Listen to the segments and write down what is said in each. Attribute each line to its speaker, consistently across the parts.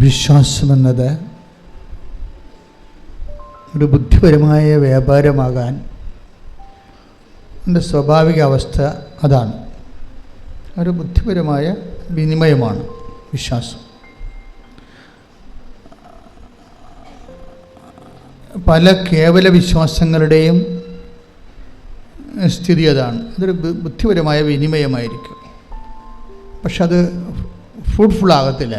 Speaker 1: വിശ്വാസമെന്നത് ഒരു ബുദ്ധിപരമായ വ്യാപാരമാകാൻ എൻ്റെ സ്വാഭാവിക അവസ്ഥ അതാണ്. ഒരു ബുദ്ധിപരമായ വിനിമയമാണ് വിശ്വാസം. പല കേവല വിശ്വാസങ്ങളുടെയും സ്ഥിതി അതാണ്. അതൊരു ബുദ്ധിപരമായ വിനിമയമായിരിക്കും. പക്ഷെ അത് ഫ്രൂട്ട്ഫുൾ ആകത്തില്ല,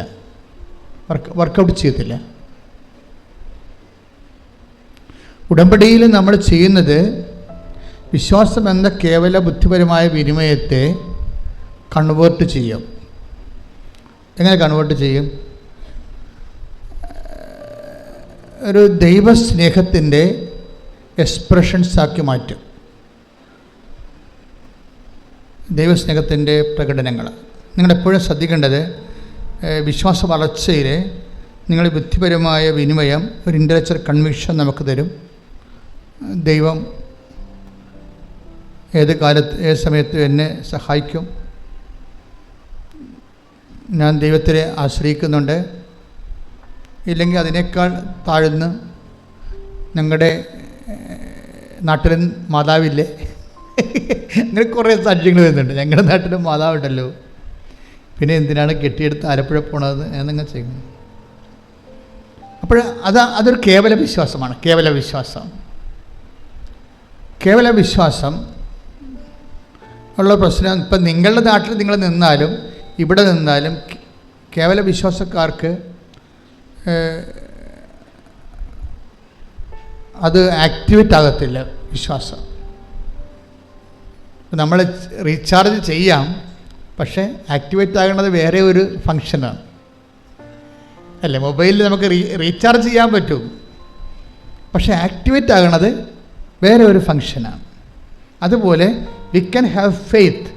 Speaker 1: വർക്കൗട്ട് ചെയ്യത്തില്ല. ഉടമ്പടിയിൽ നമ്മൾ ചെയ്യുന്നത് വിശ്വാസം എന്ന കേവല ബുദ്ധിപരമായ വിനിമയത്തെ കൺവേർട്ട് ചെയ്യും. എങ്ങനെ കൺവേർട്ട് ചെയ്യും? ഒരു ദൈവസ്നേഹത്തിൻ്റെ എക്സ്പ്രഷൻസാക്കി മാറ്റും. ദൈവസ്നേഹത്തിൻ്റെ പ്രകടനങ്ങൾ. നിങ്ങളെപ്പോഴും ശ്രദ്ധിക്കേണ്ടത്, വിശ്വാസ വളർച്ചയിൽ നിങ്ങൾ ബുദ്ധിപരമായ വിനിമയം, ഒരു ഇൻ്റലക്ച്വൽ കൺവിക്ഷൻ നമുക്ക് തരും. ദൈവം ഏത് കാലത്ത് ഏത് സമയത്തും എന്നെ സഹായിക്കും, ഞാൻ ദൈവത്തിനെ ആശ്രയിക്കുന്നുണ്ട്. ഇല്ലെങ്കിൽ അതിനേക്കാൾ താഴ്ന്ന് ഞങ്ങളുടെ നാട്ടിലും മാതാവില്ലേ, അങ്ങനെ കുറേ സാക്ഷ്യങ്ങൾ വരുന്നുണ്ട്. ഞങ്ങളുടെ നാട്ടിലും മാതാവുണ്ടല്ലോ, പിന്നെ എന്തിനാണ് കെട്ടിയെടുത്ത് ആലപ്പുഴ പോണത് എന്നങ്ങനെ ചെയ്യുന്നു. അപ്പോൾ അതൊരു കേവല വിശ്വാസമാണ്. കേവല വിശ്വാസം ഉള്ള പ്രശ്നം, ഇപ്പം നിങ്ങളുടെ നാട്ടിൽ നിങ്ങൾ നിന്നാലും ഇവിടെ നിന്നാലും കേവല വിശ്വാസക്കാർക്ക് അത് ആക്ടിവേറ്റ് ആകത്തില്ല. വിശ്വാസം നമ്മൾ റീചാർജ് ചെയ്യാം, പക്ഷേ ആക്ടിവേറ്റ് ആകുന്നത് വേറെ ഒരു ഫങ്ഷനാണ് അല്ലേ. മൊബൈലിൽ നമുക്ക് റീചാർജ് ചെയ്യാൻ പറ്റും, പക്ഷേ ആക്ടിവേറ്റ് ആകുന്നത് വേറെ ഒരു ഫങ്ഷനാണ്. അതുപോലെ വി ക്യാൻ ഹാവ് ഫെയ്ത്ത്,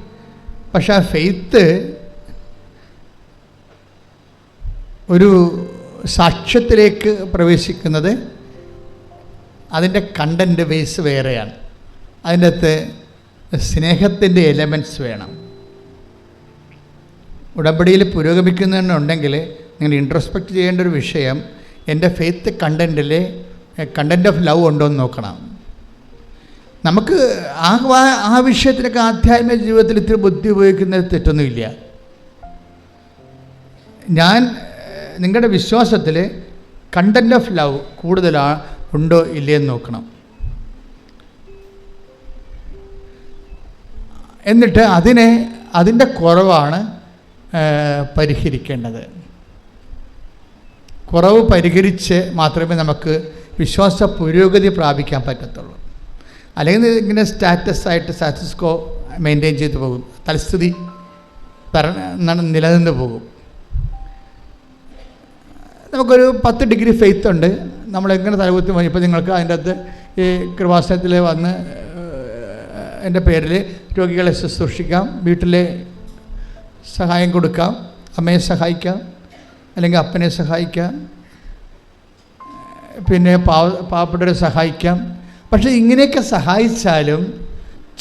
Speaker 1: പക്ഷെ ആ ഫെയ്ത്ത് ഒരു സാക്ഷ്യത്തിലേക്ക് പ്രവേശിക്കുന്നത് അതിൻ്റെ കണ്ടൻറ്റ് ബേസ് വേറെയാണ്. അതിൻ്റെ അകത്ത് സ്നേഹത്തിൻ്റെ എലമെൻറ്റ്സ് വേണം. ഉടമ്പടിയിൽ പുരോഗമിക്കുന്നുണ്ടെങ്കിൽ നിങ്ങൾ ഇൻട്രോസ്പെക്റ്റ് ചെയ്യേണ്ട ഒരു വിഷയം, എൻ്റെ ഫെയ്ത്ത് കണ്ടൻറ്റിൽ കണ്ടൻറ്റ് ഓഫ് ലവ് ഉണ്ടോ എന്ന് നോക്കണം. നമുക്ക് ആ വിഷയത്തിലൊക്കെ ആധ്യാത്മിക ജീവിതത്തിൽ ഇത്തിരി ബുദ്ധി ഉപയോഗിക്കുന്നത് തെറ്റൊന്നുമില്ല. ഞാൻ നിങ്ങളുടെ വിശ്വാസത്തിൽ കണ്ടൻറ്റ് ഓഫ് ലവ് ഉണ്ടോ ഇല്ലയെന്ന് നോക്കണം. എന്നിട്ട് അതിൻ്റെ കുറവാണ് പരിഹരിക്കേണ്ടത്. കുറവ് പരിഹരിച്ച് മാത്രമേ നമുക്ക് വിശ്വാസ പുരോഗതി പ്രാപിക്കാൻ പറ്റത്തുള്ളൂ. അല്ലെങ്കിൽ ഇങ്ങനെ സ്റ്റാറ്റസ് കോ മെയിൻറ്റെയിൻ ചെയ്ത് പോകും, തൽസ്ഥിതി നിലനിന്ന് പോകും. നമുക്കൊരു 10 ഡിഗ്രി ഫെയ്ത്ത് ഉണ്ട്, നമ്മളെങ്ങനെ തലകുത്തി പോയി. ഇപ്പോൾ നിങ്ങൾക്ക് അതിൻ്റെ അകത്ത് ഈ കൃപാസനത്തിൽ വന്ന് എൻ്റെ പേരിൽ രോഗികളെ ശുശ്രൂഷിക്കാം, വീട്ടിലെ സഹായം കൊടുക്കാം, അമ്മയെ സഹായിക്കാം, അല്ലെങ്കിൽ അപ്പനെ സഹായിക്കാം, പിന്നെ പാവപ്പെട്ടവരെ സഹായിക്കാം. പക്ഷേ ഇങ്ങനെയൊക്കെ സഹായിച്ചാലും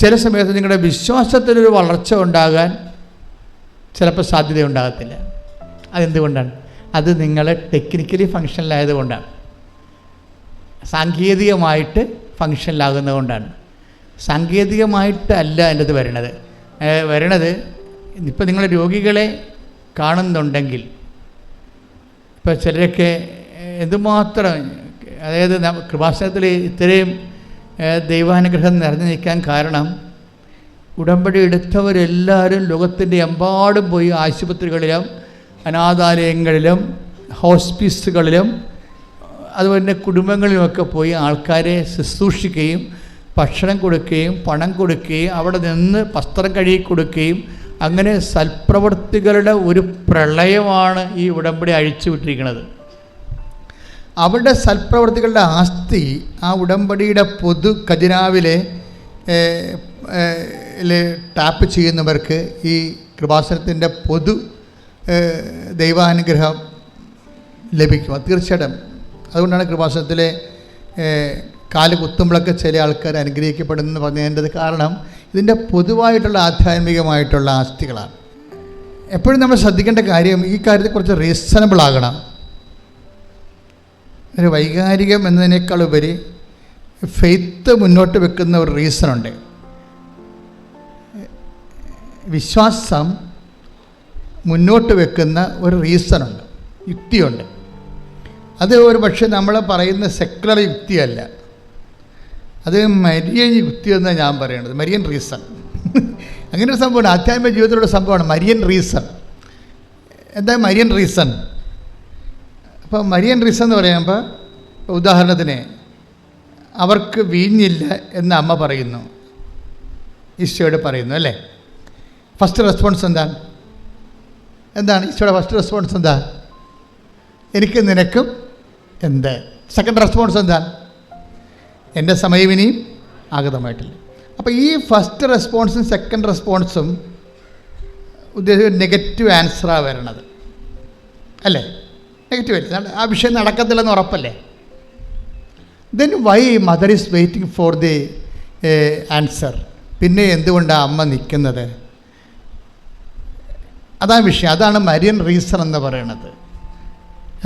Speaker 1: ചില സമയത്ത് നിങ്ങളുടെ വിശ്വാസത്തിലൊരു വളർച്ച ഉണ്ടാകാൻ ചിലപ്പോൾ സാധ്യതയുണ്ടാകത്തില്ല. അതെന്തുകൊണ്ടാണ്? അത് നിങ്ങൾ ടെക്നിക്കലി ഫങ്ഷനിലായതുകൊണ്ടാണ്, സാങ്കേതികമായിട്ട് ഫങ്ഷനിലാകുന്നതുകൊണ്ടാണ്. സാങ്കേതികമായിട്ടല്ല എൻ്റെ അത് വരണത്. ഇപ്പം നിങ്ങൾ രോഗികളെ കാണുന്നുണ്ടെങ്കിൽ, ഇപ്പോൾ ചിലരൊക്കെ എന്തുമാത്രം, അതായത് കൃപാസനത്തിൽ ഇത്രയും ദൈവാനുഗ്രഹം നിറഞ്ഞു നിൽക്കാൻ കാരണം ഉടമ്പടി എടുത്തവരെല്ലാവരും ലോകത്തിൻ്റെ എമ്പാടും പോയി ആശുപത്രികളിലും അനാഥാലയങ്ങളിലും ഹോസ്പിസുകളിലും അതുപോലെ തന്നെ കുടുംബങ്ങളിലുമൊക്കെ പോയി ആൾക്കാരെ ശുശ്രൂഷിക്കുകയും ഭക്ഷണം കൊടുക്കുകയും പണം കൊടുക്കുകയും അവിടെ നിന്ന് വസ്ത്രം കഴുകി കൊടുക്കുകയും അങ്ങനെ സൽപ്രവൃത്തികളുടെ ഒരു പ്രളയമാണ് ഈ ഉടമ്പടി അഴിച്ചു വിട്ടിരിക്കുന്നത്. അവരുടെ സൽപ്രവൃത്തികളുടെ ആസ്തി ആ ഉടമ്പടിയുടെ പൊതു ഖജനാവിലെ ടാപ്പ് ചെയ്യുന്നവർക്ക് ഈ കൃപാസനത്തിൻ്റെ പൊതു ദൈവാനുഗ്രഹം ലഭിക്കും. തീർച്ചയായിട്ടും അതുകൊണ്ടാണ് കൃപാസനത്തിലെ കാല് കുത്തുമ്പോഴൊക്കെ ചില ആൾക്കാർ അനുഗ്രഹിക്കപ്പെടുന്നു പറഞ്ഞതിൻ്റെ കാരണം ഇതിൻ്റെ പൊതുവായിട്ടുള്ള ആധ്യാത്മികമായിട്ടുള്ള ആസ്തികളാണ്. എപ്പോഴും നമ്മൾ ശ്രദ്ധിക്കേണ്ട കാര്യം, ഈ കാര്യത്തെക്കുറിച്ച് റീസണബിൾ ആകണം. ഒരു വൈകാരികം എന്നതിനേക്കാൾ ഉപരി ഫെയ്ത്ത് മുന്നോട്ട് വെക്കുന്ന ഒരു റീസണുണ്ട്. വിശ്വാസം മുന്നോട്ട് വെക്കുന്ന ഒരു റീസണുണ്ട്, യുക്തിയുണ്ട്. അത് ഒരു പക്ഷേ നമ്മൾ പറയുന്ന സെക്കുലർ യുക്തിയല്ല, അത് മരിയൻ യുക്തി എന്നാണ് ഞാൻ പറയുന്നത്. മരിയൻ റീസൺ അങ്ങനെ ഒരു സംഭവമാണ്, ആധ്യാത്മിക ജീവിതത്തിലുള്ള സംഭവമാണ് മരിയൻ റീസൺ. എന്താ മരിയൻ റീസൺ? അപ്പോൾ മരിയൻ റീസൺ എന്ന് പറയുമ്പോൾ, ഉദാഹരണത്തിന് അവർക്ക് വീഞ്ഞില്ല എന്ന് അമ്മ പറയുന്നു, ഈശോയോട് പറയുന്നു അല്ലേ. ഫസ്റ്റ് റെസ്പോൺസ് എന്താണ് ഈശോയുടെ ഫസ്റ്റ് റെസ്പോൺസ് എന്താ? എനിക്ക് നിനക്കും എന്ത്. സെക്കൻഡ് റെസ്പോൺസ് എന്താണ്? എൻ്റെ സമയം ഇനിയും ആഗതമായിട്ടില്ല. അപ്പോൾ ഈ ഫസ്റ്റ് റെസ്പോൺസും സെക്കൻഡ് റെസ്പോൺസും ഉദ്ദേശിച്ച നെഗറ്റീവ് ആൻസറാണ് വരണത് അല്ലേ. നെഗറ്റീവ് ആയിട്ട് ആ വിഷയം നടക്കത്തില്ലെന്ന് ഉറപ്പല്ലേ. Then why mother is waiting for the answer? പിന്നെ എന്തുകൊണ്ടാണ് അമ്മ നിൽക്കുന്നത്? അതാണ് വിഷയം. അതാണ് മരിയൻ റീസൺ എന്ന് പറയുന്നത്.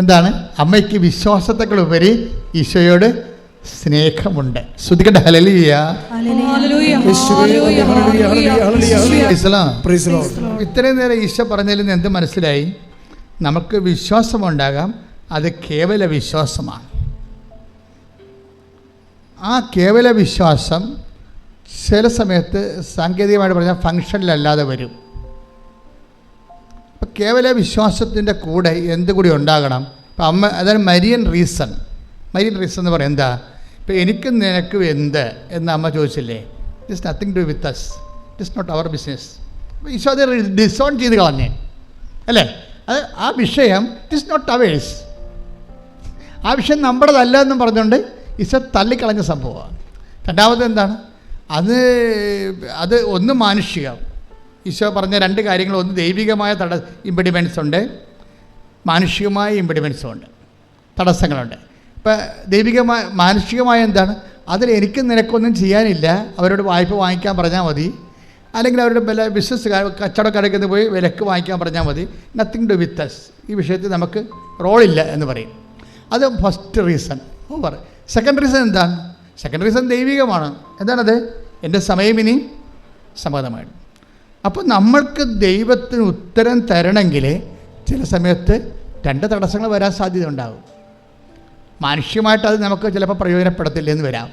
Speaker 1: എന്താണ്? അമ്മയ്ക്ക് വിശ്വാസത്തെക്കാളുപരി ഈശോയോട് സ്നേഹമുണ്ട്. ശ്രുതിക്കട്ടെ ഹല്ലേലൂയ. ഇത്രയും നേരം ഈശോ പറഞ്ഞതിൽ നിന്ന് എന്ത് മനസ്സിലായി? നമുക്ക് വിശ്വാസമുണ്ടാകാം, അത് കേവല വിശ്വാസമാണ്. ആ കേവല വിശ്വാസം ചില സമയത്ത് സാങ്കേതികമായിട്ട് പറഞ്ഞാൽ ഫങ്ഷനിലല്ലാതെ വരും. അപ്പം കേവല വിശ്വാസത്തിൻ്റെ കൂടെ എന്തുകൂടി ഉണ്ടാകണം? അപ്പം അമ്മ, അതാണ് മരിയൻ റീസൺ. മരിയൻ റീസൺ എന്ന് പറയാം എന്താ? ഇപ്പം എനിക്കും നിനക്കും എന്ത് എന്ന് അമ്മ ചോദിച്ചില്ലേ? It is nothing to with us, it is not our business. അപ്പോൾ ഈശോ അത് ഡിസോൺ ചെയ്ത് കളഞ്ഞേ അല്ലേ. അത് ആ വിഷയം ഇറ്റ് ഇസ് നോട്ട് അവേഴ്സ്, ആ വിഷയം നമ്മുടേതല്ല എന്നും പറഞ്ഞുകൊണ്ട് ഈശോ തള്ളിക്കളഞ്ഞ സംഭവമാണ്. രണ്ടാമത് എന്താണ്? അത് ഒന്ന് മാനുഷികം. ഈശോ പറഞ്ഞ രണ്ട് കാര്യങ്ങൾ, ഒന്ന് ദൈവികമായ ഇമ്പിഡിമെൻസ് ഉണ്ട്, മാനുഷികമായ ഇമ്പിഡിമെൻസും ഉണ്ട്, തടസ്സങ്ങളുണ്ട്. ഇപ്പം ദൈവികമായ മാനുഷികമായ എന്താണ്? അതിൽ എനിക്കും നിനക്കൊന്നും ചെയ്യാനില്ല, അവരോട് വായ്പ വാങ്ങിക്കാൻ പറഞ്ഞാൽ മതി, അല്ലെങ്കിൽ അവരുടെ ബിസിനസ് കച്ചവടക്കാരൊക്കെ പോയി വിലക്ക് വാങ്ങിക്കാൻ പറഞ്ഞാൽ മതി, നത്തിങ് ടു വിത്ത് അസ്, ഈ വിഷയത്തിൽ നമുക്ക് റോളില്ല എന്ന് പറയും. അത് first reason over. Second reason എന്താണ്? സെക്കൻഡ് റീസൺ ദൈവികമാണ്. എന്താണത്? എൻ്റെ സമയം ഇനി സമ്മതമായിട്ട്. അപ്പോൾ നമ്മൾക്ക് ദൈവത്തിന് ഉത്തരം തരണമെങ്കിൽ ചില സമയത്ത് രണ്ട് തടസ്സങ്ങൾ വരാൻ സാധ്യത ഉണ്ടാകും. മാനുഷ്യമായിട്ട് അത് നമുക്ക് ചിലപ്പോൾ പ്രയോജനപ്പെടത്തില്ലെന്ന് വരാം,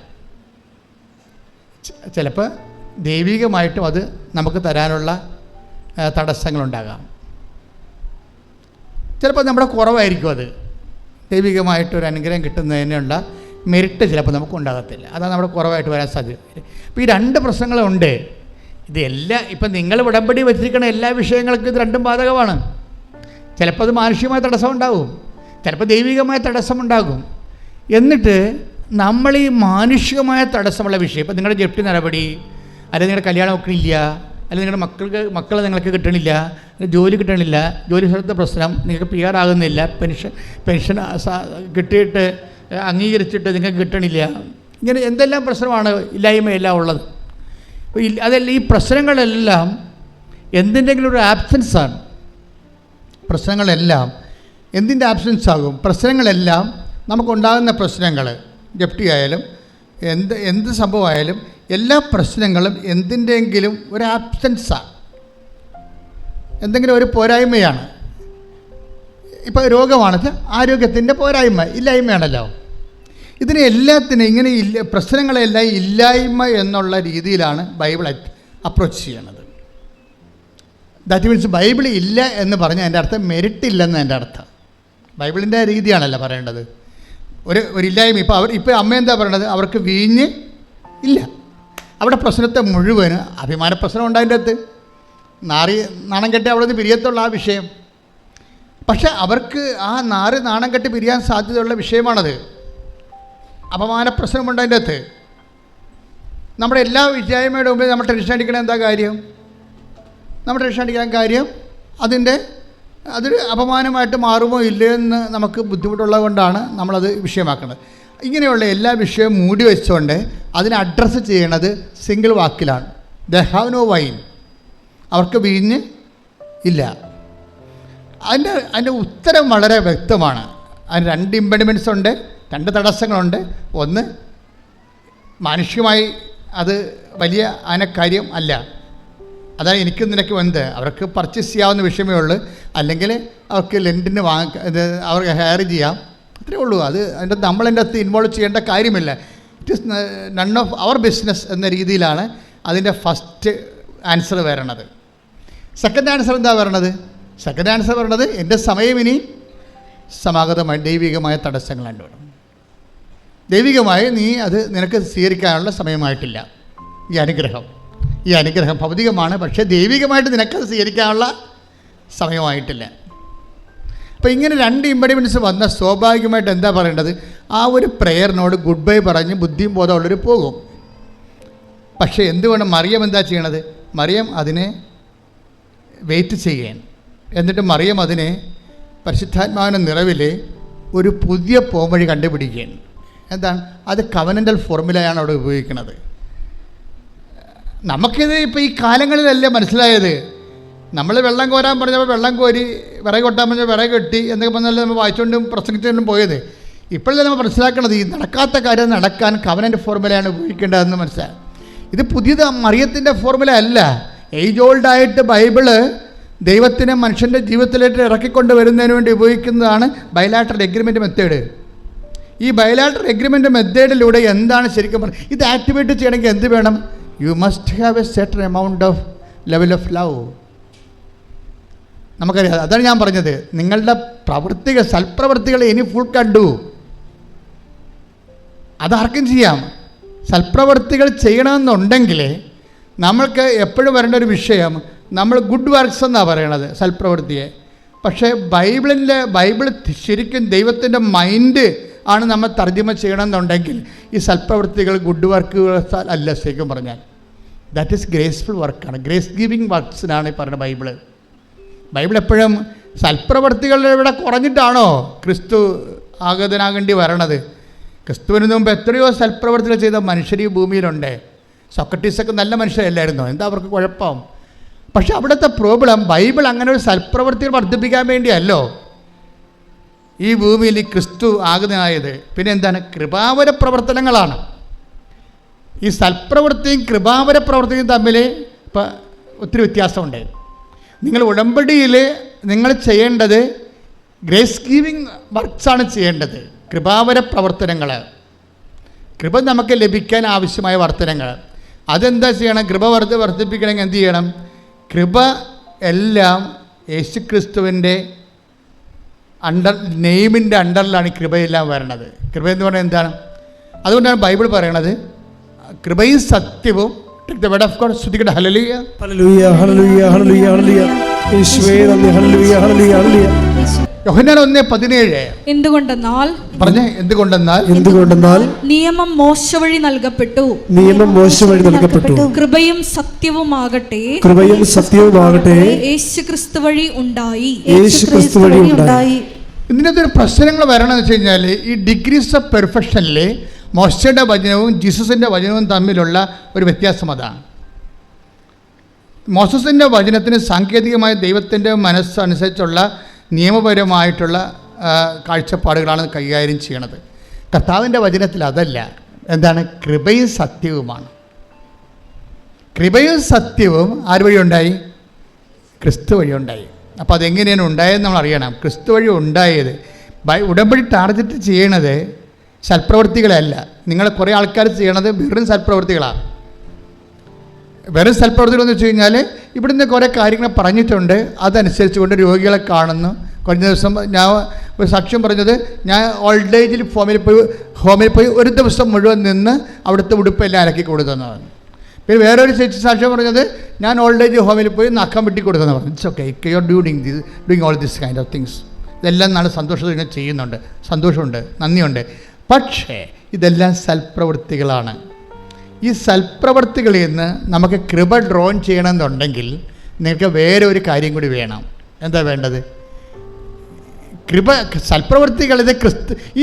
Speaker 1: ചിലപ്പോൾ ദൈവികമായിട്ടും അത് നമുക്ക് തരാനുള്ള തടസ്സങ്ങളുണ്ടാകാം. ചിലപ്പോൾ നമ്മുടെ കുറവായിരിക്കും, അത് ദൈവികമായിട്ടൊരു അനുഗ്രഹം കിട്ടുന്നതിനുള്ള മെറിറ്റ് ചിലപ്പോൾ നമുക്ക് ഉണ്ടാകത്തില്ല, അതാണ് നമ്മുടെ കുറവായിട്ട് വരാൻ സാധ്യത. അപ്പോൾ ഈ രണ്ട് പ്രശ്നങ്ങളുണ്ട്. ഇതെല്ലാം ഇപ്പം നിങ്ങൾ ഉടമ്പടി വെച്ചിരിക്കുന്ന എല്ലാ വിഷയങ്ങൾക്കും ഇത് രണ്ടും ബാധകമാണ്. ചിലപ്പോൾ അത് മാനുഷികമായ തടസ്സം ഉണ്ടാകും, ചിലപ്പോൾ ദൈവികമായ തടസ്സമുണ്ടാകും. എന്നിട്ട് നമ്മൾ ഈ മാനുഷികമായ തടസ്സമുള്ള വിഷയം, ഇപ്പം നിങ്ങളുടെ ജപ്തി നടപടി, അല്ലെങ്കിൽ നിങ്ങളുടെ കല്യാണം ഒക്കണില്ല, അല്ലെങ്കിൽ നിങ്ങളുടെ മക്കളെ നിങ്ങൾക്ക് കിട്ടണില്ല, ജോലി കിട്ടണില്ല, ജോലി സ്ഥലത്തെ പ്രശ്നം, നിങ്ങൾക്ക് PR ആകുന്നില്ല, പെൻഷൻ കിട്ടിയിട്ട് അംഗീകരിച്ചിട്ട് നിങ്ങൾക്ക് കിട്ടണില്ല, ഇങ്ങനെ എന്തെല്ലാം പ്രശ്നമാണ്, ഇല്ലായ്മയെല്ലാം ഉള്ളത്. അതല്ല, ഈ പ്രശ്നങ്ങളെല്ലാം എന്തിൻ്റെങ്കിലും ഒരു ആബ്സെൻസാണ്. പ്രശ്നങ്ങളെല്ലാം എന്തിൻ്റെ ആബ്സെൻസ് ആകും? പ്രശ്നങ്ങളെല്ലാം നമുക്കുണ്ടാകുന്ന പ്രശ്നങ്ങൾ, ജപ്തി ആയാലും എന്ത് സംഭവമായാലും എല്ലാ പ്രശ്നങ്ങളും എന്തിൻ്റെങ്കിലും ഒരു ആബ്സെൻസാണ്, എന്തെങ്കിലും ഒരു പോരായ്മയാണ്. ഇപ്പോൾ രോഗമാണെന്ന് ആരോഗ്യത്തിൻ്റെ പോരായ്മ, ഇല്ലായ്മയാണല്ലോ. ഇതിനെ എല്ലാത്തിനും ഇങ്ങനെ പ്രശ്നങ്ങളെല്ലാം ഇല്ലായ്മ എന്നുള്ള രീതിയിലാണ് ബൈബിൾ അപ്രോച്ച് ചെയ്യണത്. ദാറ്റ് മീൻസ് ബൈബിൾ ഇല്ല എന്ന് പറഞ്ഞാൽ എൻ്റെ അർത്ഥം മെരിറ്റ് ഇല്ലെന്ന് എൻ്റെ അർത്ഥം. ബൈബിളിൻ്റെ രീതിയാണല്ലോ പറയേണ്ടത്. ഒരു ഇല്ലായ്മ. ഇപ്പോൾ അമ്മ എന്താ പറയണത്? അവർക്ക് വീഞ്ഞ് ഇല്ല. അവിടെ പ്രശ്നത്തെ മുഴുവനും അഭിമാന പ്രശ്നം ഉണ്ടായതിൻ്റെ അകത്ത്, നാണം കെട്ടി അവിടെ നിന്ന് പിരിയത്തുള്ള ആ വിഷയം. പക്ഷെ അവർക്ക് ആ നാണം കെട്ടി പിരിയാൻ സാധ്യതയുള്ള വിഷയമാണത്. അപമാന പ്രശ്നമുണ്ടതിൻ്റെ അകത്ത്. നമ്മുടെ എല്ലാ വിദ്യായ്മയുടെ മുമ്പിൽ നമ്മൾ ടെൻഷൻ അടിക്കണ എന്താ കാര്യം? നമ്മൾ ടെൻഷൻ അടിക്കാൻ കാര്യം അതൊരു അപമാനമായിട്ട് മാറുമോ ഇല്ലയോ എന്ന് നമുക്ക് ബുദ്ധിമുട്ടുള്ളത് കൊണ്ടാണ് നമ്മളത് വിഷയമാക്കുന്നത്. ഇങ്ങനെയുള്ള എല്ലാ വിഷയവും മൂടി വെച്ചുകൊണ്ട് അതിനെ അഡ്രസ്സ് ചെയ്യണത് സിംഗിൾ വാക്കിലാണ്. ദേ ഹാവ് നോ വൈൻ, അവർക്ക് വീഞ്ഞ് ഇല്ല. അതിൻ്റെ ഉത്തരം വളരെ വ്യക്തമാണ്. അതിന് രണ്ട് ഇമ്പഡിമെൻറ്റ്സ് ഉണ്ട്, 2 തടസ്സങ്ങളുണ്ട്. ഒന്ന്, മാനുഷികമായി അത് വലിയ കാര്യം അല്ല. അതാണ് എനിക്കും നിനക്കും എന്ത്, അവർക്ക് പർച്ചേസ് ചെയ്യാവുന്ന വിഷയമേ ഉള്ളൂ. അല്ലെങ്കിൽ അവർക്ക് ലെൻറ്റിന് അവർക്ക് ഹയർ ചെയ്യാം, അത്രേ ഉള്ളൂ. അതിൻ്റെ നമ്മളതിൻ്റെ അകത്ത് ഇൻവോൾവ് ചെയ്യേണ്ട കാര്യമില്ല. It is none of our business എന്ന രീതിയിലാണ് അതിൻ്റെ ഫസ്റ്റ് ആൻസർ വരണത്. സെക്കൻഡ് ആൻസർ എന്താ വരണത്? സെക്കൻഡ് ആൻസർ വരണത്, എൻ്റെ സമയം ഇനി സമാഗതമായി ദൈവികമായ തടസ്സങ്ങളുണ്ട്. ദൈവികമായി നീ അത് നിനക്ക് സ്വീകരിക്കാനുള്ള സമയമായിട്ടില്ല. ഈ അനുഗ്രഹം ഭൗതികമാണ്, പക്ഷേ ദൈവികമായിട്ട് നിനക്കത് സ്വീകരിക്കാനുള്ള സമയമായിട്ടില്ല. അപ്പോൾ ഇങ്ങനെ 2 ഇമ്പഡിമെൻറ്റ്സ് വന്ന സ്വാഭാവികമായിട്ട് എന്താ പറയേണ്ടത്? ആ ഒരു പ്രെയറിനോട് ഗുഡ് ബൈ പറഞ്ഞ് ബുദ്ധിയും ബോധമുള്ളവർ പോകും. പക്ഷേ എന്തുകൊണ്ട് മറിയം എന്താ ചെയ്യണത്? മറിയം അതിനെ വെയിറ്റ് ചെയ്യുകയാണ്. എന്നിട്ട് മറിയം അതിനെ പരിശുദ്ധാത്മാവിൻ്റെ നിറവിൽ ഒരു പുതിയ പോംവഴി കണ്ടുപിടിക്കുകയാണ്. എന്താണ് അത്? കവനൻ്റൽ ഫോർമുലയാണ് അവിടെ ഉപയോഗിക്കുന്നത്. നമുക്കിത് ഇപ്പോൾ ഈ കാലങ്ങളിലല്ലേ മനസ്സിലായത്. നമ്മൾ വെള്ളം കോരാൻ പറഞ്ഞപ്പോൾ വെള്ളം കോരി, വിറക് കൊട്ടാൻ പറഞ്ഞാൽ വിറക് കെട്ടി എന്നൊക്കെ പറഞ്ഞാൽ നമ്മൾ വായിച്ചുകൊണ്ടും പ്രസംഗിച്ചുകൊണ്ടും പോയത്. ഇപ്പോഴല്ലേ നമ്മൾ മനസ്സിലാക്കണത് ഈ നടക്കാത്ത കാര്യം നടക്കാൻ കവനൻ്റ് ഫോർമുലയാണ് ഉപയോഗിക്കേണ്ടതെന്ന് മനസ്സിലായി. ഇത് പുതിയത് മറിയത്തിൻ്റെ ഫോർമുല അല്ല. ഏജ് ഓൾഡായിട്ട് ബൈബിള് ദൈവത്തിനെ മനുഷ്യൻ്റെ ജീവിതത്തിലേക്ക് ഇറക്കിക്കൊണ്ട് വരുന്നതിന് വേണ്ടി ഉപയോഗിക്കുന്നതാണ് ബൈലാറ്ററൽ എഗ്രിമെൻ്റ് മെത്തേഡ്. ഈ ബൈലാറ്ററൽ എഗ്രിമെൻ്റ് മെത്തേഡിലൂടെ എന്താണ് ശരിക്കും പറഞ്ഞത്? ഇത് ആക്ടിവേറ്റ് ചെയ്യണമെങ്കിൽ എന്ത് വേണം? You must have A certain amount of level of love. നമുക്കറിയാം. അതാണ് ഞാൻ പറഞ്ഞത്, നിങ്ങളുടെ പ്രവൃത്തികൾ, സൽപ്രവൃത്തികൾ ഇനി ഫുൾ കണ്ടു. അതാർക്കും ചെയ്യാം. സൽപ്രവൃത്തികൾ ചെയ്യണമെന്നുണ്ടെങ്കിൽ നമ്മൾക്ക് എപ്പോഴും വരേണ്ട ഒരു വിഷയം, നമ്മൾ ഗുഡ് വർക്ക്സ് എന്നാണ് പറയണത് സൽപ്രവൃത്തിയെ. പക്ഷേ ബൈബിൾ ശരിക്കും ദൈവത്തിൻ്റെ മൈൻഡ് ആണ് നമ്മൾ തർജ്ജമ ചെയ്യണമെന്നുണ്ടെങ്കിൽ ഈ സൽപ്രവൃത്തികൾ ഗുഡ് വർക്കുകൾ അല്ല. ശരിക്കും പറഞ്ഞാൽ ദാറ്റ് ഈസ് ഗ്രേസ്ഫുൾ വർക്കാണ്, ഗ്രേസ് ഗിവിങ് വർക്ക്സിനാണ് ഈ പറയുന്നത് ബൈബിൾ. ബൈബിൾ എപ്പോഴും സൽപ്രവൃത്തികളുടെ ഇവിടെ കുറഞ്ഞിട്ടാണോ ക്രിസ്തു ആഗതനാകേണ്ടി വരണത്? ക്രിസ്തുവിന് മുമ്പ് എത്രയോ സൽപ്രവൃത്തികൾ ചെയ്ത മനുഷ്യർ ഈ ഭൂമിയിലുണ്ട്. സോക്രട്ടീസൊക്കെ നല്ല മനുഷ്യരല്ലായിരുന്നോ? എന്താ അവർക്ക് കുഴപ്പം? പക്ഷെ അവിടുത്തെ പ്രോബ്ലം, ബൈബിൾ അങ്ങനെ ഒരു സൽപ്രവൃത്തികൾ വർദ്ധിപ്പിക്കാൻ വേണ്ടിയല്ലോ ഈ ഭൂമിയിൽ ഈ ക്രിസ്തു ആഗതനായത്. പിന്നെ എന്താണ്? കൃപാവര പ്രവർത്തനങ്ങളാണ്. ഈ സൽപ്രവൃത്തിയും കൃപാവര പ്രവർത്തിയും തമ്മിൽ ഇപ്പം ഒത്തിരി വ്യത്യാസമുണ്ട്. നിങ്ങൾ ഉടമ്പടിയിൽ നിങ്ങൾ ചെയ്യേണ്ടത് ഗ്രേസ് ഗീവിങ് വർക്ക്സാണ് ചെയ്യേണ്ടത്. കൃപാവര പ്രവർത്തനങ്ങൾ, കൃപ നമുക്ക് ലഭിക്കാൻ ആവശ്യമായ വർത്തനങ്ങൾ, അതെന്താ ചെയ്യണം? കൃപ വർദ്ധിപ്പിക്കണമെങ്കിൽ എന്ത് ചെയ്യണം? കൃപ എല്ലാം യേശുക്രിസ്തുവിൻ്റെ നെയിമിൻ്റെ അണ്ടറിലാണ് ഈ കൃപയെല്ലാം വരണത്. കൃപ എന്ന് പറഞ്ഞാൽ എന്താണ്? അതുകൊണ്ടാണ് ബൈബിൾ പറയണത് കൃപയും സത്യവും. The word of God. ശ്രുതിക്കട്ടെ. ഹല്ലേലൂയ, ഹല്ലേലൂയ, ഹല്ലേലൂയ, ഹല്ലേലൂയ, ഹല്ലേലൂയ. യേശുവേ നന്ദി. ഹല്ലേലൂയ, ഹല്ലേലൂയ, ഹല്ലേലൂയ. യോഹന്നാൻ 1:17. എന്തുകൊണ്ടെന്നാൽ നിയമം മോശ വഴി നൽകപ്പെട്ടു, കൃപയും സത്യവുമാകട്ടെ യേശുക്രിസ്തു വഴി ഉണ്ടായി. ഇതിനകത്ത് ഒരു പ്രശ്നങ്ങൾ വരണമെന്ന് വെച്ച് കഴിഞ്ഞാൽ ഈ ഡിഗ്രീസ് ഓഫ് പെർഫെക്ഷനിൽ മോശയുടെ വചനവും ജീസസിൻ്റെ വചനവും തമ്മിലുള്ള ഒരു വ്യത്യാസം അതാണ്. മോസസിൻ്റെ വചനത്തിന് സാങ്കേതികമായ ദൈവത്തിൻ്റെ മനസ്സനുസരിച്ചുള്ള നിയമപരമായിട്ടുള്ള കാഴ്ചപ്പാടുകളാണ് കൈകാര്യം ചെയ്യണത്. കർത്താവിൻ്റെ വചനത്തിൽ അതല്ല. എന്താണ്? കൃപയും സത്യവുമാണ്. കൃപയും സത്യവും ആര് വഴി ഉണ്ടായി? ക്രിസ്തു വഴി ഉണ്ടായി. അപ്പോൾ അതെങ്ങനെയാണ് ഉണ്ടായതെന്ന് നമ്മൾ അറിയണം. ക്രിസ്തു വഴി ഉണ്ടായത്. ഉടമ്പടി ടാർഗറ്റ് ചെയ്യണത് സൽപ്രവൃത്തികളല്ല. നിങ്ങൾ കുറേ ആൾക്കാർ ചെയ്യണത് വെറും സൽപ്രവൃത്തികളാണ്. വെറും സൽപ്രവൃത്തികളെന്ന് വെച്ച് കഴിഞ്ഞാൽ ഇവിടുന്ന് കുറേ കാര്യങ്ങൾ പറഞ്ഞിട്ടുണ്ട്, അതനുസരിച്ച് കൊണ്ട് രോഗികളെ കാണുന്നു. കഴിഞ്ഞ ദിവസം ഞാൻ ഒരു സാക്ഷ്യം പറഞ്ഞത്, ഞാൻ ഓൾഡ് ഏജിൽ ഹോമിൽ പോയി ഒരു ദിവസം മുഴുവൻ നിന്ന് അവിടുത്തെ ഉടുപ്പെല്ലാം അലക്കി കൊടുത്തെന്നാണ്. പിന്നെ വേറൊരു ചേച്ചി സാക്ഷ്യം പറഞ്ഞത്, ഞാൻ ഓൾഡ് ഏജ് ഹോമിൽ പോയി നഖം വെട്ടി കൊടുത്തെന്ന് പറഞ്ഞു. It's okay, you are doing all this kind of things. ഇതെല്ലാം നല്ല സന്തോഷത്തിൽ ചെയ്യുന്നുണ്ട്, സന്തോഷമുണ്ട്, നന്ദിയുണ്ട്. പക്ഷേ ഇതെല്ലാം സൽപ്രവൃത്തികളാണ്. ഈ സൽപ്രവൃത്തികളിൽ നിന്ന് നമുക്ക് കൃപ ഡ്രോൺ ചെയ്യണമെന്നുണ്ടെങ്കിൽ നിങ്ങൾക്ക് വേറെ ഒരു കാര്യം കൂടി വേണം. എന്താ വേണ്ടത്? കൃപ. സൽപ്രവൃത്തികൾ ഇത്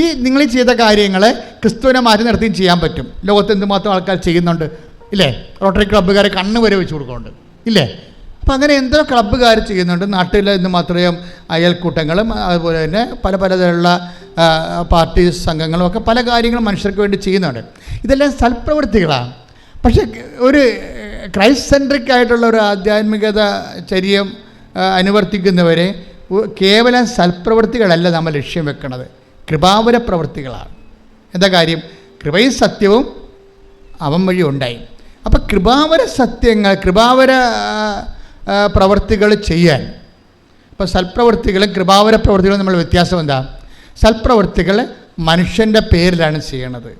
Speaker 1: ഈ നിങ്ങൾ ചെയ്ത കാര്യങ്ങളെ ക്രിസ്തുവിനെ മാറ്റി നിർത്തിയും ചെയ്യാൻ പറ്റും. ലോകത്ത് എന്തുമാത്രം ആൾക്കാർ ചെയ്യുന്നുണ്ട് ഇല്ലേ? റോട്ടറി ക്ലബ്ബുകാരെ കണ്ണ് വരെ വെച്ച് കൊടുക്കുന്നുണ്ട് ഇല്ലേ? അപ്പോൾ അങ്ങനെ എന്തോ ക്ലബ്ബുകാർ ചെയ്യുന്നുണ്ട്. നാട്ടിൽ ഇന്ന് മാത്രം അയൽക്കൂട്ടങ്ങളും അതുപോലെ തന്നെ പല പലതരമുള്ള പാർട്ടി സംഘങ്ങളും ഒക്കെ പല കാര്യങ്ങളും മനുഷ്യർക്ക് വേണ്ടി ചെയ്യുന്നുണ്ട്. ഇതെല്ലാം സൽപ്രവൃത്തികളാണ്. പക്ഷേ ഒരു ക്രൈസ്റ്റ് സെൻട്രിക് ആയിട്ടുള്ള ഒരു ആധ്യാത്മികത ചര്യം അനുവർത്തിക്കുന്നവരെ കേവലം സൽപ്രവൃത്തികളല്ല നമ്മൾ ലക്ഷ്യം വെക്കുന്നത്, കൃപാവര പ്രവൃത്തികളാണ്. എന്താ കാര്യം? കൃപയും സത്യവും അവൻ വഴി ഉണ്ടായി. അപ്പം കൃപാവര സത്യങ്ങൾ, കൃപാവര പ്രവൃത്തികൾ ചെയ്യാൻ, ഇപ്പോൾ സൽപ്രവൃത്തികളും കൃപാവര പ്രവൃത്തികളും നമ്മൾ വ്യത്യാസം എന്താ? സൽപ്രവൃത്തികൾ മനുഷ്യൻ്റെ പേരിലാണ് ചെയ്യണത്.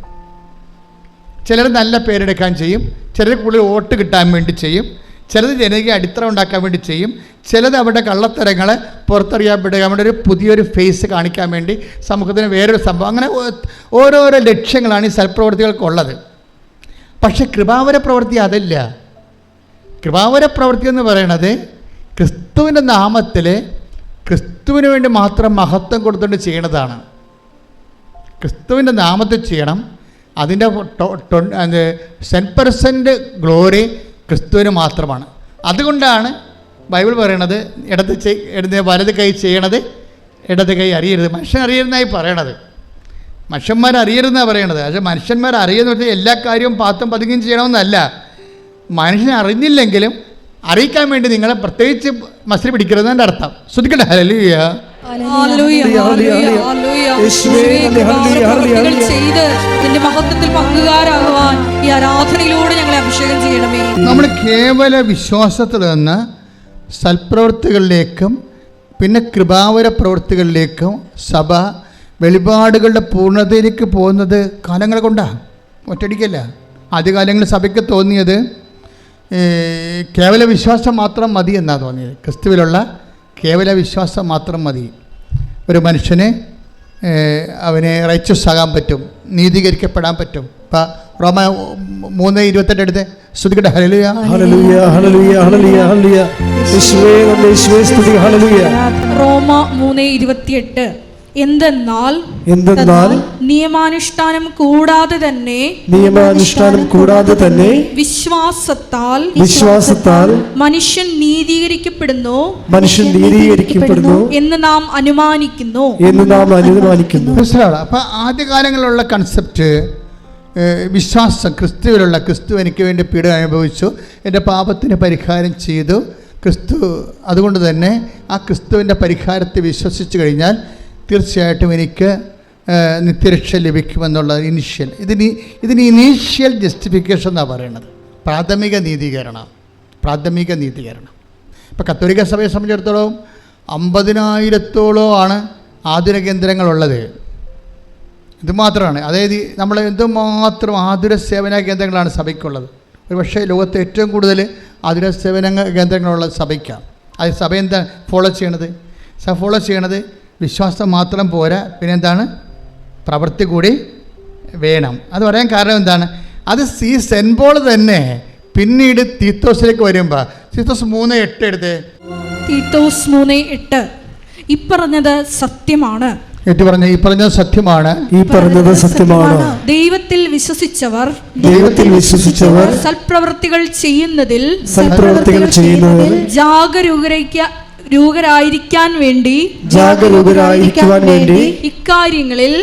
Speaker 1: ചിലർ നല്ല പേരെടുക്കാൻ ചെയ്യും, ചിലർ കൂടുതൽ വോട്ട് കിട്ടാൻ വേണ്ടി ചെയ്യും, ചിലത് ജനകീയ അടിത്തറ ഉണ്ടാക്കാൻ വേണ്ടി ചെയ്യും, ചിലത് അവരുടെ കള്ളത്തരങ്ങളെ പുറത്തറിയാൻ വേണ്ടി ഒരു പുതിയൊരു ഫേസ് കാണിക്കാൻ വേണ്ടി സമൂഹത്തിന് വേറൊരു സംഭവം. അങ്ങനെ ഓരോരോ ലക്ഷ്യങ്ങളാണ് ഈ സൽപ്രവൃത്തികൾക്കുള്ളത്. പക്ഷെ കൃപാവര പ്രവൃത്തി അതല്ല. കൃപാവര പ്രവൃത്തി എന്ന് പറയണത് ക്രിസ്തുവിൻ്റെ നാമത്തിൽ ക്രിസ്തുവിന് വേണ്ടി മാത്രം മഹത്വം കൊടുത്തുകൊണ്ട് ചെയ്യണതാണ്. ക്രിസ്തുവിൻ്റെ നാമത്തിൽ ചെയ്യണം. അതിൻ്റെ 10% ഗ്ലോറി ക്രിസ്തുവിന് മാത്രമാണ്. അതുകൊണ്ടാണ് ബൈബിൾ പറയണത് വലത് കൈ ചെയ്യണത് ഇടത് കൈ അറിയരുത്. മനുഷ്യൻ അറിയരുതെന്നായി പറയണത്. മനുഷ്യന്മാർ അറിയരുതെന്നാണ് പറയണത്. പക്ഷേ മനുഷ്യന്മാർ അറിയുന്ന വെച്ചാൽ എല്ലാ കാര്യവും പാത്തും പതുങ്ങിയും ചെയ്യണമെന്നല്ല. മനുഷ്യൻ അറിഞ്ഞില്ലെങ്കിലും അറിയിക്കാൻ വേണ്ടി നിങ്ങളെ പ്രത്യേകിച്ച് മസിൽ പിടിക്കരുതെന്നതിൻ്റെ അർത്ഥം. ശ്രദ്ധിക്കട്ടെ. ഹല്ലേലൂയ. നമ്മൾ കേവല വിശ്വാസത്തിൽ നിന്ന് സൽപ്രവൃത്തികളിലേക്കും പിന്നെ കൃപാവര പ്രവൃത്തികളിലേക്കും സഭ വെളിപാടുകളുടെ പൂർണ്ണതയിലേക്ക് പോകുന്നത് കാലങ്ങൾ കൊണ്ടാണ്, ഒറ്റയടിക്കല്ല. ആദ്യകാലങ്ങളിൽ സഭയ്ക്ക് തോന്നിയത് കേവല വിശ്വാസം മാത്രം മതി എന്നാണ് തോന്നിയത്. ക്രിസ്തുവിലുള്ള കേവല വിശ്വാസം മാത്രം മതി. ഒരു മനുഷ്യന് അവനെ റൈച്ചസ് ആകാൻ പറ്റും, നീതീകരിക്കപ്പെടാൻ പറ്റും. ഇപ്പം റോമ 3:28 എടുത്ത് ശ്രുതിക്കട്ടെ. ഹല്ലേലൂയ, ഹല്ലേലൂയ, ഹല്ലേലൂയ, ഹല്ലേലൂയ, ഹല്ലേലൂയ. യേശുവേ നന്ദി, യേശുവേ സ്തുതി. ഹല്ലേലൂയ.
Speaker 2: റോമ 3:28 എന്തെന്നാൽ നിയമാനുഷ്ഠാനം കൂടാതെ തന്നെ വിശ്വാസത്താൽ മനുഷ്യൻ നീതീകരിക്കപ്പെടുന്നു എന്ന് നാം അനുമാനിക്കുന്നു.
Speaker 1: അപ്പൊ ആദ്യകാലങ്ങളിലുള്ള കൺസെപ്റ്റ് വിശ്വാസം, ക്രിസ്തുവിലുള്ള ക്രിസ്തു എനിക്ക് വേണ്ടി പീഡ അനുഭവിച്ചു, എൻ്റെ പാപത്തിന് പരിഹാരം ചെയ്തു ക്രിസ്തു. അതുകൊണ്ട് തന്നെ ആ ക്രിസ്തുവിൻ്റെ പരിഹാരത്തെ വിശ്വസിച്ച് കഴിഞ്ഞാൽ തീർച്ചയായിട്ടും എനിക്ക് നിത്യരക്ഷ ലഭിക്കുമെന്നുള്ള ഇതിന് ഇനീഷ്യൽ ജസ്റ്റിഫിക്കേഷൻ എന്നാണ് പറയുന്നത്. പ്രാഥമിക നീതീകരണം. ഇപ്പോൾ കത്തോലിക്ക സഭയെ സംബന്ധിച്ചിടത്തോളം 50,000-ഓളമാണ് ആതുര കേന്ദ്രങ്ങളുള്ളത്. ഇത് മാത്രമാണ്. അതായത് നമ്മൾ എന്തുമാത്രം ആതുര സേവന കേന്ദ്രങ്ങളാണ് സഭയ്ക്കുള്ളത്. ഒരു പക്ഷേ ലോകത്തെ ഏറ്റവും കൂടുതൽ ആതുര സേവന കേന്ദ്രങ്ങളുള്ള സഭയ്ക്കാണ്. അത് സഭ എന്താ ഫോളോ ചെയ്യണത്? വിശ്വാസം മാത്രം പോരാ, പിന്നെന്താണ്? പ്രവൃത്തി കൂടി വേണം. അത് പറയാൻ കാരണം എന്താണ്? അത് സെൻറ്റ് പോൾ തന്നെ പിന്നീട് തീത്തോസിലേക്ക് വരുമ്പോൾ തീത്തോസ് 3:8 എടുത്ത്.
Speaker 2: തീത്തോസ് 3:8 ഈ പറഞ്ഞത് സത്യമാണ്.
Speaker 1: ഈ പറഞ്ഞത് സത്യമാണ്.
Speaker 2: ദൈവത്തിൽ വിശ്വസിച്ചവർ സൽപ്രവൃത്തികൾ ചെയ്യുന്നതിൽ ജാഗരൂകരായിരിക്കാൻ വേണ്ടി ഇക്കാര്യങ്ങളിൽ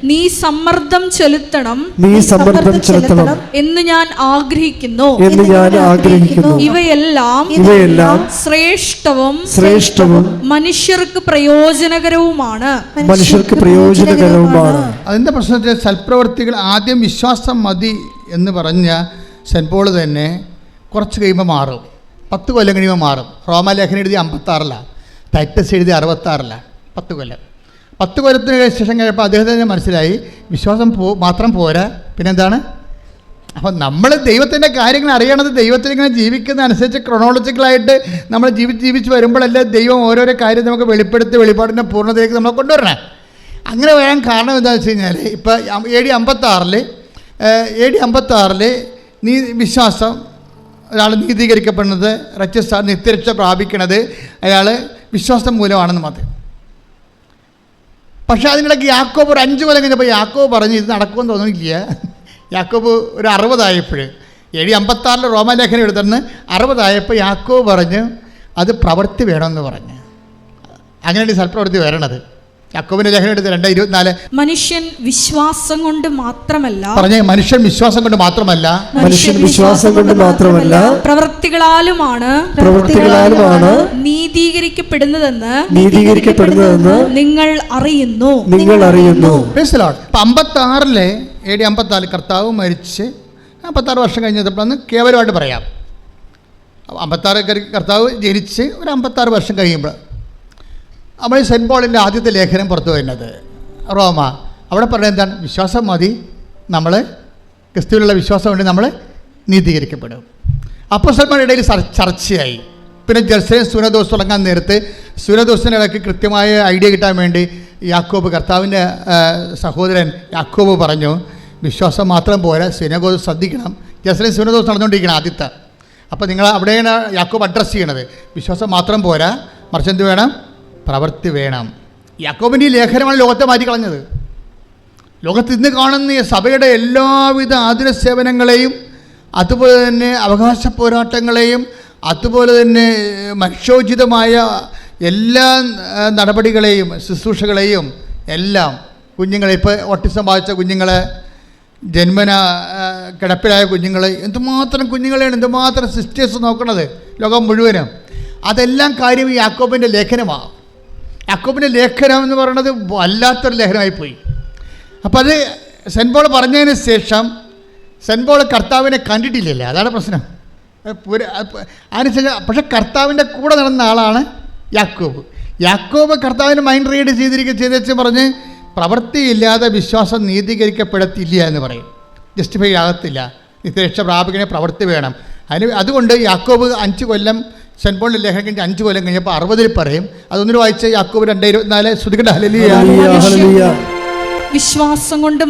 Speaker 2: നീ സമ്മർദ്ദം ചെലുത്തണം എന്ന് ഞാൻ ആഗ്രഹിക്കുന്നു. ഇവയെല്ലാം ശ്രേഷ്ഠവും മനുഷ്യർക്ക് പ്രയോജനകരവുമാണ്.
Speaker 1: അതിന്റെ പ്രശ്നത്തിൽ സൽപ്രവൃത്തികൾ ആദ്യം വിശ്വാസം മതി എന്ന് പറഞ്ഞ സെന്റ് പോൾ തന്നെ കുറച്ച് കഴിയുമ്പോൾ മാറും. 10 കൊല്ലം കഴിയുമ്പോൾ മാറും. റോമാലേഖനം എഴുതി 56, ടൈറ്റസ് എഴുതി 66. 10 കൊല്ലം. 10 കൊല്ലത്തിന് ശേഷം കഴിയുമ്പോൾ അദ്ദേഹത്തിന് മനസ്സിലായി വിശ്വാസം മാത്രം പോരാ, പിന്നെന്താണ്? അപ്പം നമ്മൾ ദൈവത്തിൻ്റെ കാര്യങ്ങൾ അറിയണത് ദൈവത്തിലിങ്ങനെ ജീവിക്കുന്ന അനുസരിച്ച് ക്രൊണോളജിക്കലായിട്ട് നമ്മൾ ജീവിച്ച് വരുമ്പോഴല്ലേ ദൈവം ഓരോരോ കാര്യം നമുക്ക് വെളിപ്പാടിൻ്റെ പൂർണ്ണതയിലേക്ക് നമ്മളെ കൊണ്ടുവരണേ. അങ്ങനെ വരാൻ കാരണം എന്താണെന്ന് വെച്ച് കഴിഞ്ഞാൽ ഇപ്പോൾ AD 56 നീ വിശ്വാസം ഒരാൾ നീതീകരിക്കപ്പെടുന്നത്, റച്ചസ് നിത്യരക്ഷ പ്രാപിക്കണത് അയാൾ വിശ്വാസം മൂലമാണെന്ന് മാത്രം. പക്ഷേ അതിനിടയ്ക്ക് യാക്കോബ് ഒരു 5 കൊല്ലം കഴിഞ്ഞപ്പോൾ യാക്കോബ് പറഞ്ഞ് ഇത് നടക്കുമെന്ന് തോന്നുന്നില്ല. യാക്കോബ് ഒരു 60 ആയപ്പോൾ 756 റോമാലേഖനം എഴുതുന്ന 60 യാക്കോബ് പറഞ്ഞു അത് പ്രവൃത്തി വേണമെന്ന് പറഞ്ഞു. അങ്ങനെയാണ് ഈ സൽപ്രവൃത്തി വരണത്. യാക്കോബിന്റെ ലേഖനം എടുത്ത് 2:24
Speaker 2: മനുഷ്യൻ വിശ്വാസം കൊണ്ട് മാത്രമല്ല
Speaker 1: മനുഷ്യൻ വിശ്വാസം കൊണ്ട് മാത്രമല്ല
Speaker 2: പ്രവൃത്തികളാലുമാണ് നീതീകരിക്കപ്പെടുന്നതെന്ന് നിങ്ങൾ അറിയുന്നു.
Speaker 1: 56 AD 54 കർത്താവ് മരിച്ച് 56 വർഷം കഴിഞ്ഞപ്പോഴാണ് കേവലമായിട്ട് പറയാം. 56 കർത്താവ് ജനിച്ച് ഒരു 56 വർഷം കഴിയുമ്പോൾ നമ്മൾ സെൻറ്റ് പോളിൻ്റെ ആദ്യത്തെ ലേഖനം പുറത്തു വരുന്നത് റോമ. അവിടെ പറയുന്നത് എന്താണ്? വിശ്വാസം മതി, നമ്മൾ ക്രിസ്തുവിലുള്ള വിശ്വാസം കൊണ്ട് നമ്മൾ നീതീകരിക്കപ്പെടും. അപ്പോസ്തലന്മാരുടെ ഇടയിൽ ചർച്ചയായി. പിന്നെ ജെറുസലേം സൂനദോസ് തുടങ്ങാൻ നേരത്ത് സൂനദോസിനിടയ്ക്ക് കൃത്യമായ ഐഡിയ കിട്ടാൻ വേണ്ടി യാക്കോബ്, കർത്താവിൻ്റെ സഹോദരൻ യാക്കോബ് പറഞ്ഞു, വിശ്വാസം മാത്രം പോരാ, സിനഗോഗ് ശ്രദ്ധിക്കണം. ജെറുസലേം സൂനദോസ് നടന്നുകൊണ്ടിരിക്കണം ആദ്യത്തെ. അപ്പോൾ നിങ്ങൾ അവിടെയാണ് യാക്കോബ് അഡ്രസ്സ് ചെയ്യണത്. വിശ്വാസം മാത്രം പോരാ, മറിച്ച് എന്ത് വേണം? പ്രവൃത്തി വേണം. യാക്കോബിൻ്റെ ഈ ലേഖനമാണ് ലോകത്തെ മാറ്റിക്കളഞ്ഞത്. ലോകത്ത് ഇന്ന് കാണുന്ന ഈ സഭയുടെ എല്ലാവിധ ആതുര സേവനങ്ങളെയും അതുപോലെ തന്നെ അവകാശ പോരാട്ടങ്ങളെയും അതുപോലെ തന്നെ മനുഷ്യോചിതമായ എല്ലാ നടപടികളെയും ശുശ്രൂഷകളെയും എല്ലാം കുഞ്ഞുങ്ങളെ, ഇപ്പോൾ ഓട്ടിസം ബാധിച്ച കുഞ്ഞുങ്ങളെ, ജന്മന കിടപ്പിലായ കുഞ്ഞുങ്ങളെ, എന്തുമാത്രം കുഞ്ഞുങ്ങളെയാണ്, എന്തുമാത്രം സിസ്റ്റേഴ്സ് നോക്കണത് ലോകം മുഴുവനും. അതെല്ലാം കാര്യം ഈ യാക്കോബിൻ്റെ ലേഖനമാണ്. യാക്കോബിൻ്റെ ലേഖനം എന്ന് പറയുന്നത് വല്ലാത്തൊരു ലേഖനമായിപ്പോയി. അപ്പോൾ അത് സെൻറ്റ് പോൾ പറഞ്ഞതിന് ശേഷം സെൻറ്റ് പോൾ കർത്താവിനെ കണ്ടിട്ടില്ലല്ലോ, അതാണ് പ്രശ്നം. അതിനുശേഷം പക്ഷെ കർത്താവിൻ്റെ കൂടെ നടന്ന ആളാണ് യാക്കോബ്. യാക്കോബ് കർത്താവിന് മൈൻഡ് റീഡ് ചെയ്തേച്ച് പറഞ്ഞ് പ്രവൃത്തിയില്ലാതെ വിശ്വാസം നീതീകരിക്കപ്പെടത്തില്ല എന്ന് പറയും. ജസ്റ്റിഫൈ ആകത്തില്ല. നിത്യരക്ഷ പ്രാപിക്കണേ പ്രവൃത്തി വേണം. അതുകൊണ്ട് യാക്കോബ് 5 കൊല്ലം സെൻറ്റ് പോളിൻ്റെ ലേഖനം കഴിഞ്ഞ് 5 കൊല്ലം കഴിഞ്ഞപ്പോൾ 60 പറയും. അതൊന്നിട്ട് വായിച്ച് യാക്കോബ് 2:24 ശ്രുതികട ഹല്ലേലൂയ.
Speaker 2: വിശ്വാസം കൊണ്ട്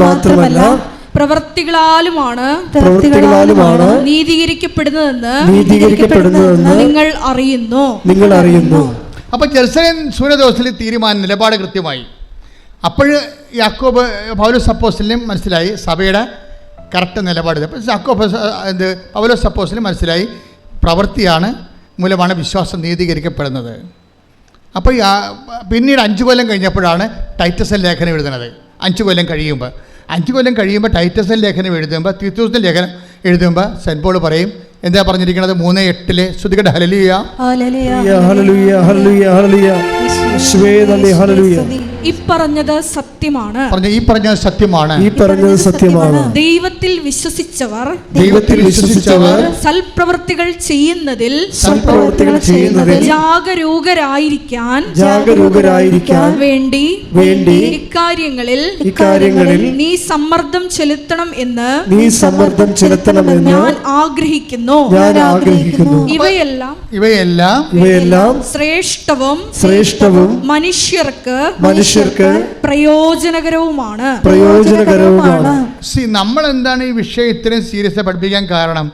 Speaker 2: മാത്രമല്ല പ്രവൃത്തികളാലുമാണ് നീതീകരിക്കപ്പെടുന്നതെന്ന് നിങ്ങൾ അറിയുന്നു.
Speaker 1: അപ്പോൾ ജെറുസലേം സൂനദോസിൽ തീരുമാനം, നിലപാട് കൃത്യമായി. അപ്പോൾ യാക്കോബ് പൗലോസ് അപ്പോസ്തലനും മനസ്സിലായി സഭയുടെ കറക്റ്റ് നിലപാട്. പൗലോസ് അപ്പോസ്തലനും മനസ്സിലായി പ്രവൃത്തിയാണ് മൂലമാണ് വിശ്വാസം നീതീകരിക്കപ്പെടുന്നത്. അപ്പോൾ പിന്നീട് 5 കൊല്ലം കഴിഞ്ഞപ്പോഴാണ് ടൈറ്റസ് ലേഖനം എഴുതുന്നത്. 5 കൊല്ലം കഴിയുമ്പോൾ ടൈറ്റസ് ലേഖനം എഴുതുമ്പോൾ, തീത്തോസിൻ്റെ ലേഖനം എഴുതുമ്പോൾ സെൻറ്റ് പോൾ പറയും, എന്താ പറഞ്ഞിരിക്കുന്നത്? 3:8 ശ്രുതികട ഹല്ലേലൂയ.
Speaker 2: ഈ പറഞ്ഞത് സത്യമാണ്. ദൈവത്തിൽ വിശ്വസിച്ചവർ സൽപ്രവൃത്തികൾ ചെയ്യുന്നതിൽ ജാഗരൂകരായിരിക്കാൻ വേണ്ടി ഇക്കാര്യങ്ങളിൽ നീ സമ്മർദ്ദം ചെലുത്തണം എന്ന് ഞാൻ ആഗ്രഹിക്കുന്നു. ഇവയെല്ലാം ശ്രേഷ്ഠവും മനുഷ്യർക്ക് പ്രയോജനകരവുമാണ്.
Speaker 1: നമ്മൾ എന്താണ് ഈ വിഷയം ഇത്രയും സീരിയസ് പഠിപ്പിക്കാൻ കാരണം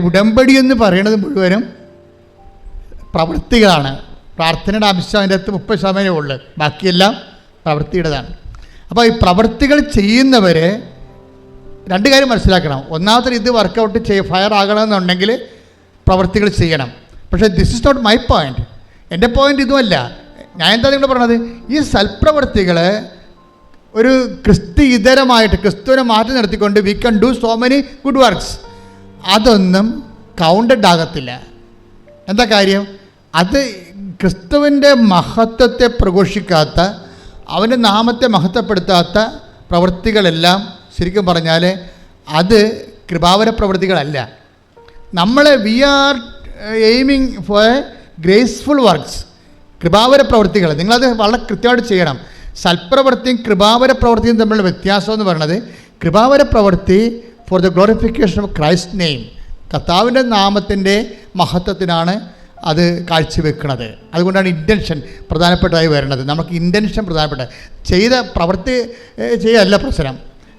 Speaker 1: ഉടമ്പടി എന്ന് പറയുന്നത് മുഴുവനും പ്രവൃത്തികളാണ്. പ്രാർത്ഥനയുടെ അംശം അതിൻ്റെ അകത്ത് 30% ഉള്ളു, ബാക്കിയെല്ലാം പ്രവൃത്തിയുടേതാണ്. അപ്പോൾ ഈ പ്രവൃത്തികൾ ചെയ്യുന്നവരെ 2 കാര്യം മനസ്സിലാക്കണം. ഒന്നാമത്തെ ഇത് വർക്കൗട്ട് ഫയർ ആകണമെന്നുണ്ടെങ്കിൽ പ്രവൃത്തികൾ ചെയ്യണം. പക്ഷേ this is not my point. എൻ്റെ പോയിന്റ് ഇതുമല്ല. ഞാൻ എന്താ നിങ്ങൾ പറഞ്ഞത്? ഈ സൽപ്രവൃത്തികൾ ഒരു ക്രിസ്തുഇതരമായിട്ട് ക്രിസ്തുവിനെ മാറ്റി നിർത്തിക്കൊണ്ട് വി കൺ do so many good works, അതൊന്നും കൗണ്ടഡ് ആകത്തില്ല. എന്താ കാര്യം? അത് ക്രിസ്തുവിൻ്റെ മഹത്വത്തെ പ്രഘോഷിക്കാത്ത, അവൻ്റെ നാമത്തെ മഹത്വപ്പെടുത്താത്ത പ്രവൃത്തികളെല്ലാം ശരിക്കും പറഞ്ഞാൽ അത് കൃപാവര പ്രവൃത്തികളല്ല. നമ്മൾ we are aiming for graceful works, കൃപാവര പ്രവൃത്തികൾ. നിങ്ങളത് വളരെ കൃത്യമായിട്ട് ചെയ്യണം. സൽപ്രവൃത്തിയും കൃപാവര പ്രവൃത്തിയും തമ്മിലുള്ള വ്യത്യാസം എന്ന് പറയുന്നത്, കൃപാവര പ്രവൃത്തി for the glorification of Christ name, കർത്താവിൻ്റെ നാമത്തിൻ്റെ മഹത്വത്തിനാണ് അത് കാഴ്ചവെക്കുന്നത്. അതുകൊണ്ടാണ് ഇൻറ്റൻഷൻ പ്രധാനപ്പെട്ടതായി വരുന്നത്. നമുക്ക് ഇൻറ്റൻഷൻ പ്രധാനപ്പെട്ട, ചെയ്ത പ്രവൃത്തി ചെയ്യല്ല പ്രശ്നം.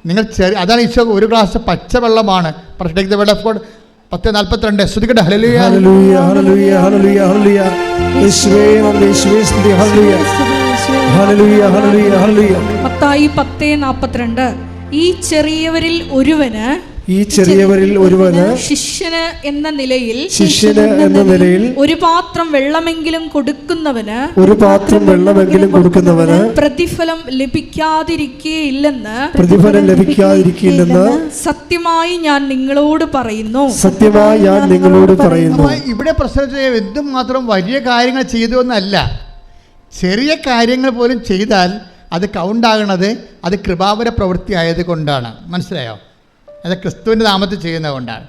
Speaker 1: നിങ്ങൾ അതാണ് ഈശോ ഒരു ഗ്ലാസ് പച്ചവെള്ളമാണ് take the word of God 10:42 ശ്രുതികട ഹല്ലേലൂയ.
Speaker 2: മത്തായി 10:42 ഈ ചെറിയവരിൽ ഒരുവന് ശിഷ്യന് എന്ന നിലയിൽ ഒരു പാത്രം വെള്ളമെങ്കിലും കൊടുക്കുന്നവന് പ്രതിഫലം ലഭിക്കാതിരിക്കുകയില്ലെന്ന് സത്യമായി ഞാൻ നിങ്ങളോട് പറയുന്നു.
Speaker 1: ഇവിടെ പ്രശ്നം എന്തുമാത്രം വലിയ കാര്യങ്ങൾ ചെയ്തു എന്നല്ല, ചെറിയ കാര്യങ്ങൾ പോലും ചെയ്താൽ അത് കൗണ്ടാകണത് അത് കൃപാവര പ്രവൃത്തി ആയതുകൊണ്ടാണ്. മനസ്സിലായോ? അത് ക്രിസ്തുവിൻ്റെ നാമത്തിൽ ചെയ്യുന്നത് കൊണ്ടാണ്.